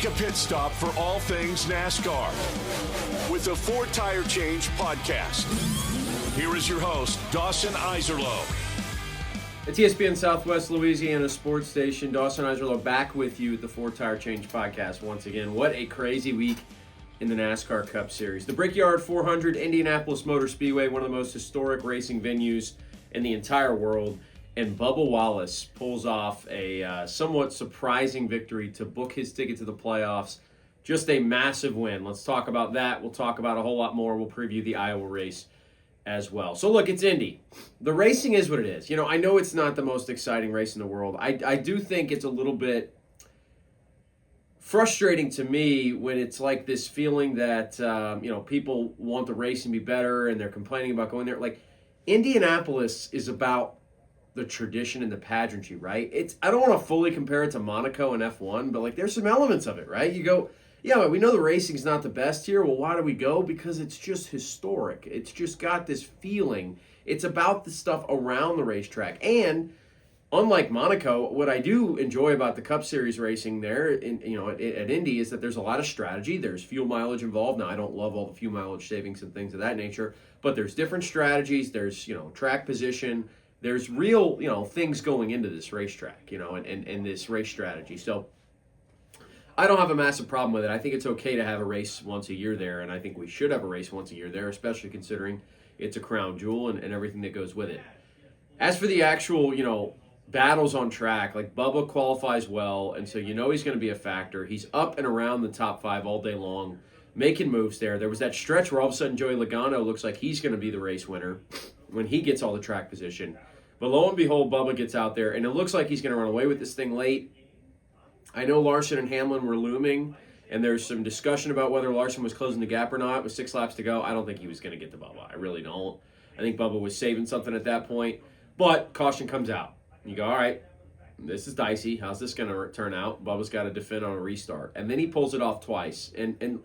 Take a pit stop for all things NASCAR with the Four Tire Change podcast. Here is your host, Dawson Iserlo. It's ESPN Southwest Louisiana sports station. Dawson Iserlo back with you at the Four Tire Change podcast once again. What a crazy week in the NASCAR Cup Series. The Brickyard 400, Indianapolis Motor Speedway, one of the most historic racing venues in the entire world. And Bubba Wallace pulls off a somewhat surprising victory to book his ticket to the playoffs. Just a massive win. Let's talk about that. We'll talk about a whole lot more. We'll preview the Iowa race as well. So look, it's Indy. The racing is what it is. You know, I know it's not the most exciting race in the world. I do think it's a little bit frustrating to me when it's like this feeling that, people want the racing to be better and they're complaining about going there. Like, Indianapolis is about the tradition and the pageantry, right? I don't want to fully compare it to Monaco and F1, but like there's some elements of it, right? You go, yeah, we know the racing's not the best here. Well, why do we go? Because it's just historic. It's just got this feeling. It's about the stuff around the racetrack. And unlike Monaco, what I do enjoy about the Cup Series racing there at Indy is that there's a lot of strategy. There's fuel mileage involved. Now, I don't love all the fuel mileage savings and things of that nature, but there's different strategies. There's, track position. There's real, things going into this racetrack, and this race strategy. So I don't have a massive problem with it. I think it's okay to have a race once a year there, and I think we should have a race once a year there, especially considering it's a crown jewel and everything that goes with it. As for the actual, battles on track, like Bubba qualifies well, and so he's going to be a factor. He's up and around the top 5 all day long, making moves there. There was that stretch where all of a sudden Joey Logano looks like he's going to be the race winner when he gets all the track position. But lo and behold, Bubba gets out there, and it looks like he's going to run away with this thing late. I know Larson and Hamlin were looming, and there's some discussion about whether Larson was closing the gap or not with 6 laps to go. I don't think he was going to get to Bubba. I really don't. I think Bubba was saving something at that point. But caution comes out. You go, all right, this is dicey. How's this going to turn out? Bubba's got to defend on a restart. And then he pulls it off twice. And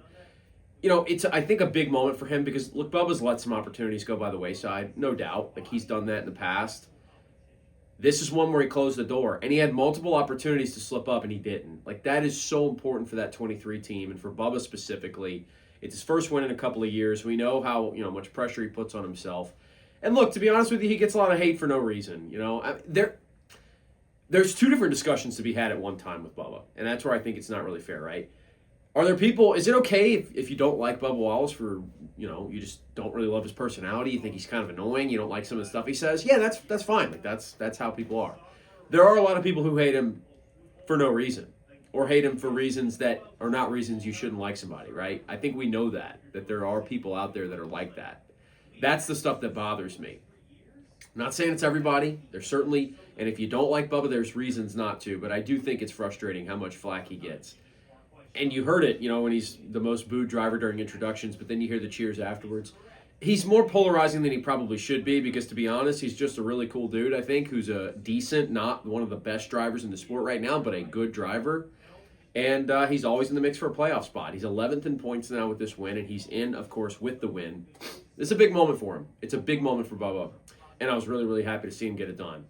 it's, I think, a big moment for him because, look, Bubba's let some opportunities go by the wayside, no doubt. Like, he's done that in the past. This is one where he closed the door, and he had multiple opportunities to slip up, and he didn't. Like, that is so important for that 23 team, and for Bubba specifically. It's his first win in a couple of years. We know how much pressure he puts on himself. And look, to be honest with you, he gets a lot of hate for no reason. There's 2 different discussions to be had at one time with Bubba, and that's where I think it's not really fair, right? Are there people, is it okay if you don't like Bubba Wallace for, you just don't really love his personality, you think he's kind of annoying, you don't like some of the stuff he says? Yeah, that's fine. Like, that's how people are. There are a lot of people who hate him for no reason, or hate him for reasons that are not reasons you shouldn't like somebody, right? I think we know that there are people out there that are like that. That's the stuff that bothers me. I'm not saying it's everybody. There's certainly, and if you don't like Bubba, there's reasons not to, but I do think it's frustrating how much flack he gets. And you heard it, when he's the most booed driver during introductions, but then you hear the cheers afterwards. He's more polarizing than he probably should be because, to be honest, he's just a really cool dude, I think, who's a decent, not one of the best drivers in the sport right now, but a good driver. And he's always in the mix for a playoff spot. He's 11th in points now with this win, and he's in, of course, with the win. This is a big moment for him. It's a big moment for Bubba, and I was really, really happy to see him get it done.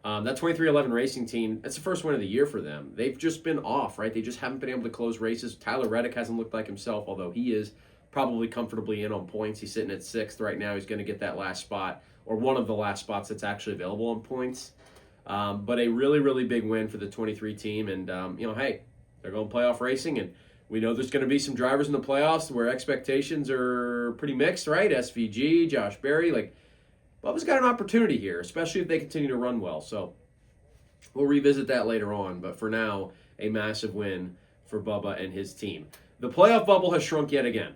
That 2311 Racing team, that's the first win of the year for them. They've just been off, right? They just haven't been able to close races. Tyler Reddick hasn't looked like himself, although he is probably comfortably in on points. He's sitting at 6th right now. He's going to get that last spot, or one of the last spots that's actually available on points. But a really, really big win for the 23 team. And, hey, they're going playoff racing, and we know there's going to be some drivers in the playoffs where expectations are pretty mixed, right? SVG, Josh Berry, Bubba's got an opportunity here, especially if they continue to run well. So we'll revisit that later on. But for now, a massive win for Bubba and his team. The playoff bubble has shrunk yet again.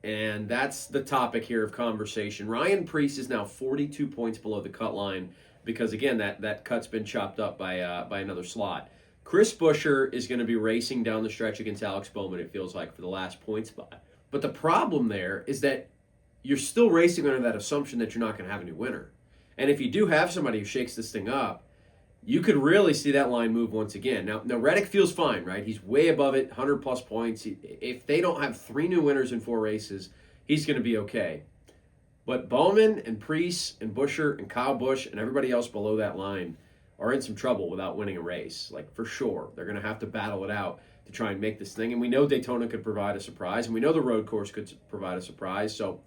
And that's the topic here of conversation. Ryan Preece is now 42 points below the cut line because, again, that cut's been chopped up by another slot. Chris Buescher is going to be racing down the stretch against Alex Bowman, it feels like, for the last point spot. But the problem there is that you're still racing under that assumption that you're not going to have a new winner. And if you do have somebody who shakes this thing up, you could really see that line move once again. Now Reddick feels fine, right? He's way above it, 100-plus points. If they don't have 3 new winners in 4 races, he's going to be okay. But Bowman and Preece and Buescher and Kyle Busch and everybody else below that line are in some trouble without winning a race, for sure. They're going to have to battle it out to try and make this thing. And we know Daytona could provide a surprise, and we know the road course could provide a surprise. So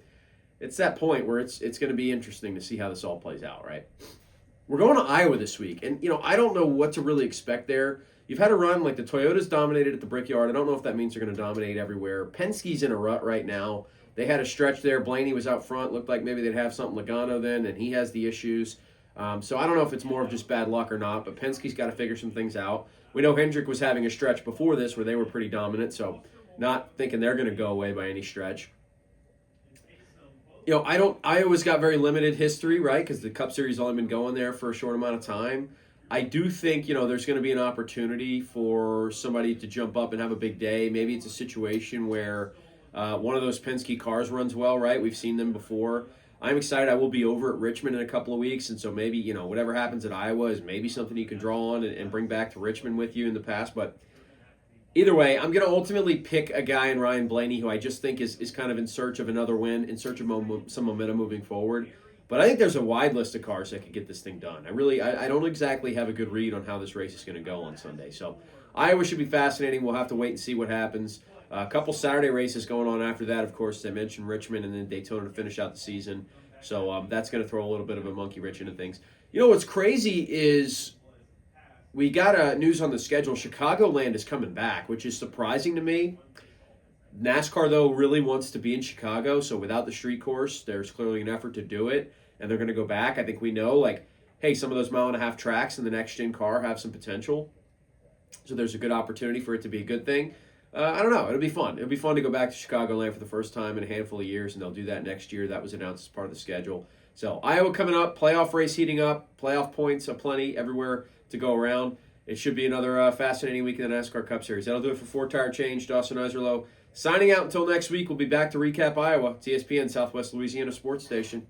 it's that point where it's going to be interesting to see how this all plays out, right? We're going to Iowa this week, and I don't know what to really expect there. You've had a run like the Toyotas dominated at the Brickyard. I don't know if that means they're going to dominate everywhere. Penske's in a rut right now. They had a stretch there. Blaney was out front. Looked like maybe they'd have something Logano then, and he has the issues. So I don't know if it's more of just bad luck or not, but Penske's got to figure some things out. We know Hendrick was having a stretch before this where they were pretty dominant, so not thinking they're going to go away by any stretch. Iowa's got very limited history, right, because the Cup Series only been going there for a short amount of time. I do think, there's going to be an opportunity for somebody to jump up and have a big day. Maybe it's a situation where one of those Penske cars runs well, right? We've seen them before. I'm excited. I will be over at Richmond in a couple of weeks, and so maybe, whatever happens at Iowa is maybe something you can draw on and bring back to Richmond with you in the past. But either way, I'm going to ultimately pick a guy in Ryan Blaney who I just think is kind of in search of another win, in search of some momentum moving forward. But I think there's a wide list of cars that could get this thing done. I don't exactly have a good read on how this race is going to go on Sunday. So Iowa should be fascinating. We'll have to wait and see what happens. A couple Saturday races going on after that, of course. As I mentioned, Richmond and then Daytona to finish out the season. So that's going to throw a little bit of a monkey wrench into things. What's crazy is we got news on the schedule. Chicagoland is coming back, which is surprising to me. NASCAR, though, really wants to be in Chicago, so without the street course, there's clearly an effort to do it, and they're going to go back. I think we know, hey, some of those mile-and-a-half tracks in the next-gen car have some potential, so there's a good opportunity for it to be a good thing. I don't know. It'll be fun. It'll be fun to go back to Chicagoland for the first time in a handful of years, and they'll do that next year. That was announced as part of the schedule. So Iowa coming up, playoff race heating up, playoff points aplenty everywhere to go around. It should be another fascinating week in the NASCAR Cup Series. That'll do it for Four Tire Change. Dawson Iserloh signing out until next week. We'll be back to recap Iowa. It's ESPN Southwest Louisiana Sports Station.